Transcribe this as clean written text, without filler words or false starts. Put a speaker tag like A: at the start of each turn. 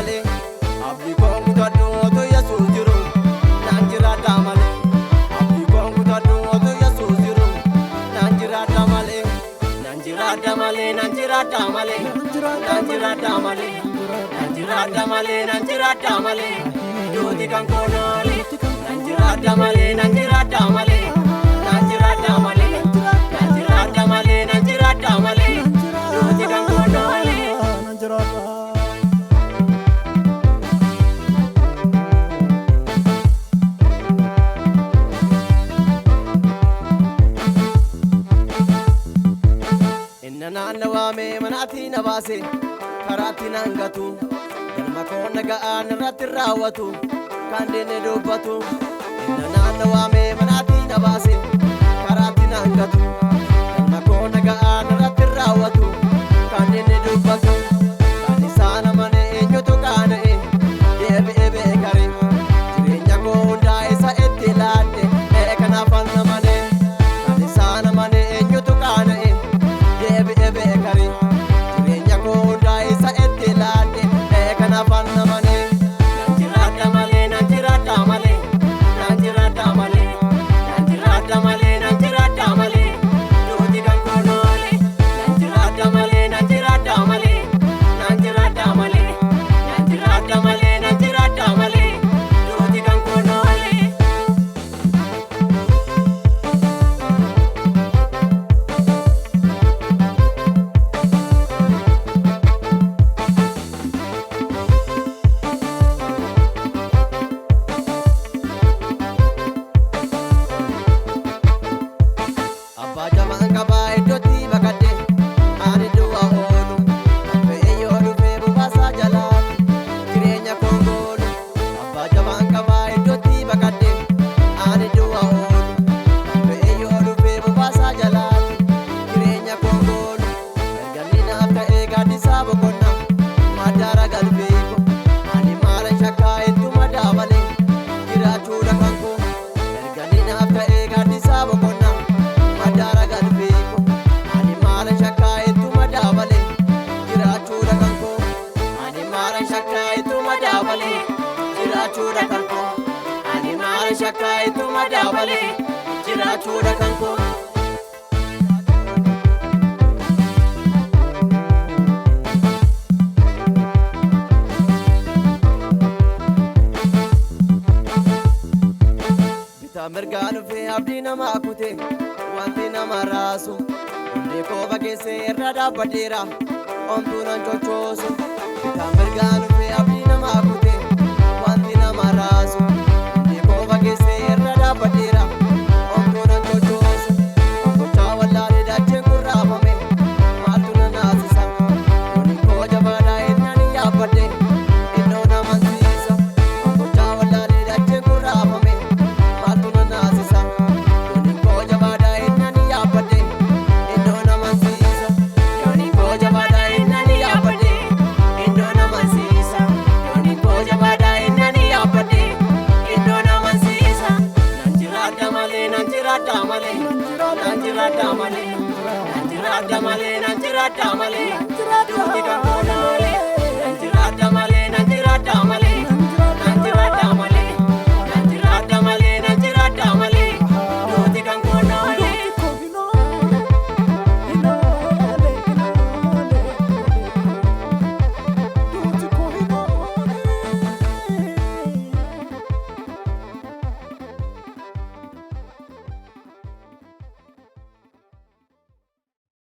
A: male abdi ko mutaddo to Yesus jiru nanjira damale abdi ko mutaddo to Yesus jiru nanjira damale nanjira damale nanjira damale nanjira damale nanjira damale nanjira damale jodi kan konale nanjira damale nanjira damale nanjira damale nanjira damale nanjira damale jodi kan konale nanjira Nana wame manati nabase karati nangatu galma ko nagaan rati rawatu kandene dobatu nana wame manati nabase karati nangatu galma ko nagaan rati rawatu kandene dobatu kanisana mane enyoto kana debe ebe kare jirenya ko unda esa etilate kana fanna mane kanisana mane enyoto kana debe ebe kare jirenya ko unda esa etilate kana fanna mane nanjira damale nanjira damale nanjira damale nanjira damale nanjira damale jodi kan konole nanjira damale nanjira damale nanjira damale nanjira damale nanjira damale jodi kan konole Jaman kabai doti bakade ani dua olu be yolu be basa jalan jirenya kongolu abba jaman kabai doti bakade ani dua olu be yolu be basa jalan jirenya kongolu erganina abda ega disabo konna madara galbeko ani mala shaka entu madabale gira chula kanko erganina abda ega disabo konna madara galbeko ani mala shaka etu madabale jirachura kanko ani mala shaka etu madabale jirachura kanko ani mala shaka etu madabale jirachura kanko merganu fe abdi nama kute wanti nama rasu onde ko bagese rada badira ontu nan chochoso merganu